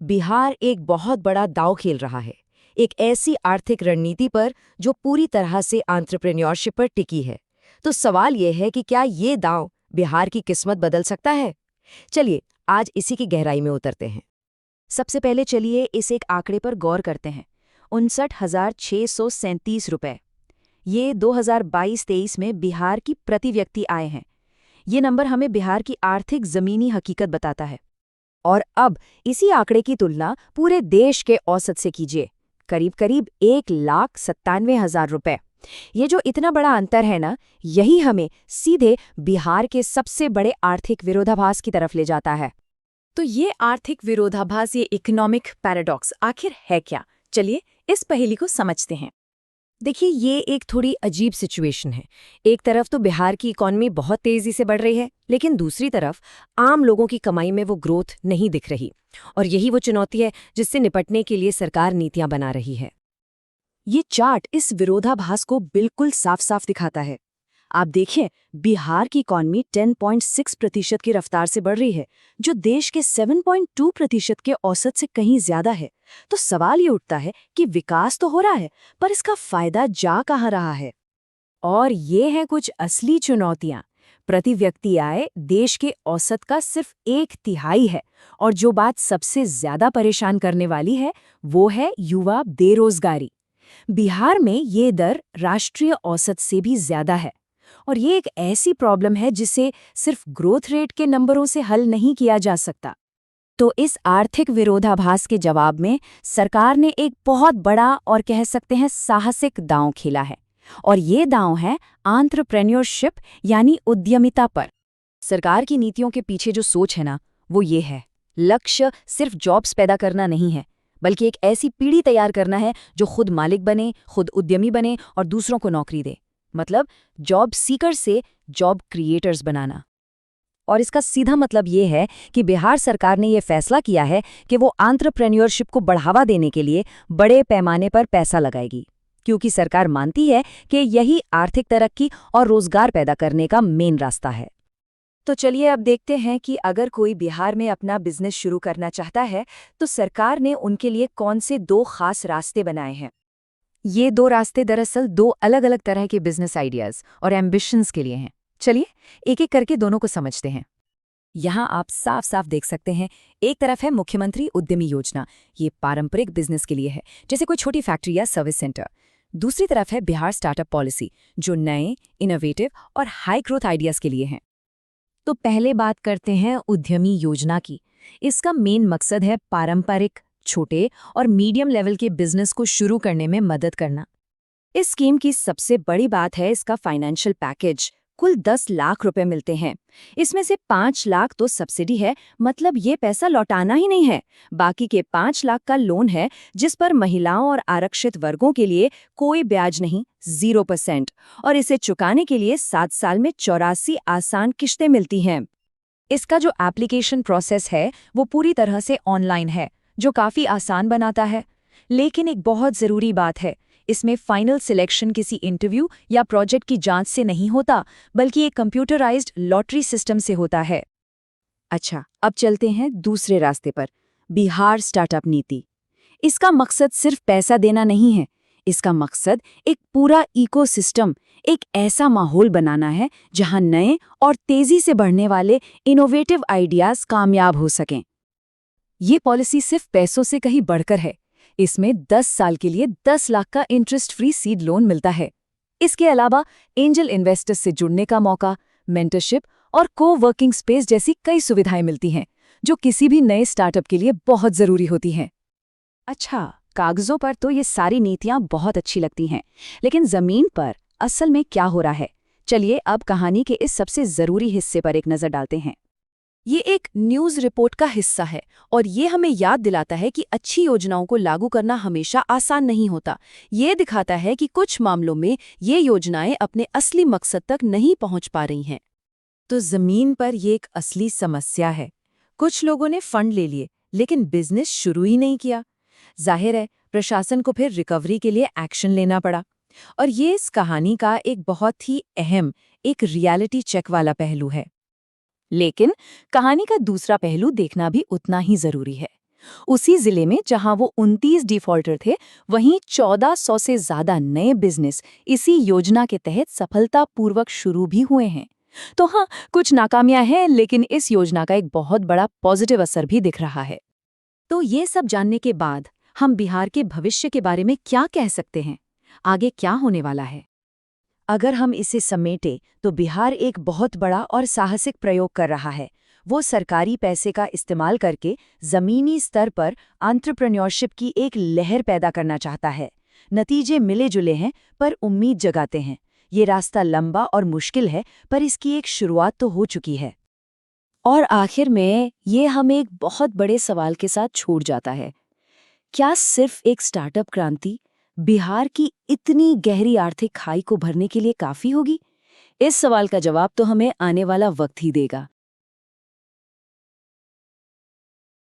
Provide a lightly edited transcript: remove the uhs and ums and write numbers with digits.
बिहार एक बहुत बड़ा दांव खेल रहा है, एक ऐसी आर्थिक रणनीति पर जो पूरी तरह से एंटरप्रेन्योरशिप पर टिकी है। तो सवाल यह है कि क्या ये दांव बिहार की किस्मत बदल सकता है? चलिए आज इसी की गहराई में उतरते हैं। सबसे पहले चलिए इस एक आंकड़े पर गौर करते हैं। 59,637 रुपए। ये 2022-23 में बिहार की प्रति व्यक्ति आय हैं। ये नंबर हमें बिहार की आर्थिक जमीनी हकीकत बताता है। और अब इसी आंकड़े की तुलना पूरे देश के औसत से कीजिए, करीब करीब 1,97,000 रुपए। ये जो इतना बड़ा अंतर है ना, यही हमें सीधे बिहार के सबसे बड़े आर्थिक विरोधाभास की तरफ ले जाता है। तो ये आर्थिक विरोधाभास, ये इकोनॉमिक पैराडॉक्स आखिर है क्या? चलिए इस पहेली को समझते हैं। देखिए, ये एक थोड़ी अजीब सिचुएशन है। एक तरफ तो बिहार की इकॉनमी बहुत तेजी से बढ़ रही है, लेकिन दूसरी तरफ आम लोगों की कमाई में वो ग्रोथ नहीं दिख रही। और यही वो चुनौती है जिससे निपटने के लिए सरकार नीतियां बना रही है। ये चार्ट इस विरोधाभास को बिल्कुल साफ साफ दिखाता है। आप देखिए, बिहार की इकॉनमी 10.6% की रफ्तार से बढ़ रही है, जो देश के 7.2% के औसत से कहीं ज्यादा है। तो सवाल ये उठता है कि विकास तो हो रहा है, पर इसका फायदा जा कहाँ रहा है? और ये हैं कुछ असली चुनौतियां। प्रति व्यक्ति आय देश के औसत का सिर्फ 1/3 है, और जो बात सबसे ज्यादा परेशान करने वाली है वो है युवा बेरोजगारी। बिहार में ये दर राष्ट्रीय औसत से भी ज्यादा है। और ये एक ऐसी प्रॉब्लम है जिसे सिर्फ ग्रोथ रेट के नंबरों से हल नहीं किया जा सकता। तो इस आर्थिक विरोधाभास के जवाब में सरकार ने एक बहुत बड़ा और कह सकते हैं साहसिक दांव खेला है। और ये दांव है एंटरप्रेन्योरशिप यानी उद्यमिता पर। सरकार की नीतियों के पीछे जो सोच है ना, वो ये है, लक्ष्य सिर्फ जॉब्स पैदा करना नहीं है, बल्कि एक ऐसी पीढ़ी तैयार करना है जो खुद मालिक बने, खुद उद्यमी बने और दूसरों को नौकरी दे। मतलब जॉब सीकर से जॉब क्रिएटर्स बनाना। और इसका सीधा मतलब ये है कि बिहार सरकार ने ये फैसला किया है कि वो एंटरप्रेन्योरशिप को बढ़ावा देने के लिए बड़े पैमाने पर पैसा लगाएगी, क्योंकि सरकार मानती है कि यही आर्थिक तरक्की और रोजगार पैदा करने का मेन रास्ता है। तो चलिए अब देखते हैं कि अगर कोई बिहार में अपना बिजनेस शुरू करना चाहता है तो सरकार ने उनके लिए कौन से 2 खास रास्ते बनाए हैं। ये 2 रास्ते दरअसल 2 अलग अलग तरह के बिजनेस आइडियाज और एम्बिशंस के लिए हैं। चलिए एक एक करके दोनों को समझते हैं। यहाँ आप साफ साफ देख सकते हैं, एक तरफ है मुख्यमंत्री उद्यमी योजना। ये पारंपरिक बिजनेस के लिए है, जैसे कोई छोटी फैक्ट्री या सर्विस सेंटर। दूसरी तरफ है बिहार स्टार्टअप पॉलिसी, जो नए, इनोवेटिव और हाई ग्रोथ आइडियाज के लिए हैं। तो पहले बात करते हैं उद्यमी योजना की। इसका मेन मकसद है पारंपरिक, छोटे और मीडियम लेवल के बिजनेस को शुरू करने में मदद करना। इस स्कीम की सबसे बड़ी बात है इसका फाइनेंशियल पैकेज। कुल 10 लाख रुपए मिलते हैं। इसमें से 5 लाख तो सब्सिडी है, मतलब ये पैसा लौटाना ही नहीं है। बाकी के 5 लाख का लोन है, जिस पर महिलाओं और आरक्षित वर्गों के लिए कोई ब्याज नहीं, 0%। और इसे चुकाने के लिए 7 साल में 84 आसान किश्तें मिलती हैं। इसका जो एप्लीकेशन प्रोसेस है वो पूरी तरह से ऑनलाइन है, जो काफी आसान बनाता है। लेकिन एक बहुत जरूरी बात है, इसमें फाइनल सिलेक्शन किसी इंटरव्यू या प्रोजेक्ट की जांच से नहीं होता, बल्कि एक कंप्यूटराइज्ड लॉटरी सिस्टम से होता है। अच्छा, अब चलते हैं दूसरे रास्ते पर, बिहार स्टार्टअप नीति। इसका मकसद सिर्फ पैसा देना नहीं है, इसका मकसद एक पूरा इकोसिस्टम, एक ऐसा माहौल बनाना है जहां नए और तेजी से बढ़ने वाले इनोवेटिव आइडियाज कामयाब हो सकें। ये पॉलिसी सिर्फ पैसों से कहीं बढ़कर है। इसमें 10 साल के लिए 10 लाख का इंटरेस्ट फ्री सीड लोन मिलता है। इसके अलावा एंजल इन्वेस्टर्स से जुड़ने का मौका, मेंटरशिप और को-वर्किंग स्पेस जैसी कई सुविधाएं मिलती हैं, जो किसी भी नए स्टार्टअप के लिए बहुत जरूरी होती हैं। अच्छा, कागजों पर तो ये सारी नीतियां बहुत अच्छी लगती हैं, लेकिन जमीन पर असल में क्या हो रहा है? चलिए अब कहानी के इस सबसे जरूरी हिस्से पर एक नजर डालते हैं। ये एक न्यूज़ रिपोर्ट का हिस्सा है और ये हमें याद दिलाता है कि अच्छी योजनाओं को लागू करना हमेशा आसान नहीं होता। ये दिखाता है कि कुछ मामलों में ये योजनाएं अपने असली मकसद तक नहीं पहुंच पा रही हैं। तो जमीन पर ये एक असली समस्या है। कुछ लोगों ने फंड ले लिए, लेकिन बिजनेस शुरू ही नहीं किया। जाहिर है, प्रशासन को फिर रिकवरी के लिए एक्शन लेना पड़ा। और ये इस कहानी का एक बहुत ही अहम, एक रियलिटी चेक वाला पहलू है। लेकिन कहानी का दूसरा पहलू देखना भी उतना ही जरूरी है। उसी जिले में जहां वो 29 डिफॉल्टर थे, वहीं 1400 से ज्यादा नए बिजनेस इसी योजना के तहत सफलतापूर्वक शुरू भी हुए हैं। तो हाँ, कुछ नाकामियां हैं, लेकिन इस योजना का एक बहुत बड़ा पॉजिटिव असर भी दिख रहा है। तो ये सब जानने के बाद हम बिहार के भविष्य के बारे में क्या कह सकते हैं? आगे क्या होने वाला है? अगर हम इसे समेटें तो बिहार एक बहुत बड़ा और साहसिक प्रयोग कर रहा है। वो सरकारी पैसे का इस्तेमाल करके जमीनी स्तर पर एंटरप्रेन्योरशिप की एक लहर पैदा करना चाहता है। नतीजे मिले जुले हैं, पर उम्मीद जगाते हैं। ये रास्ता लंबा और मुश्किल है, पर इसकी एक शुरुआत तो हो चुकी है। और आखिर में ये हमें एक बहुत बड़े सवाल के साथ छूट जाता है। क्या सिर्फ एक स्टार्टअप क्रांति बिहार की इतनी गहरी आर्थिक खाई को भरने के लिए काफी होगी? इस सवाल का जवाब तो हमें आने वाला वक्त ही देगा।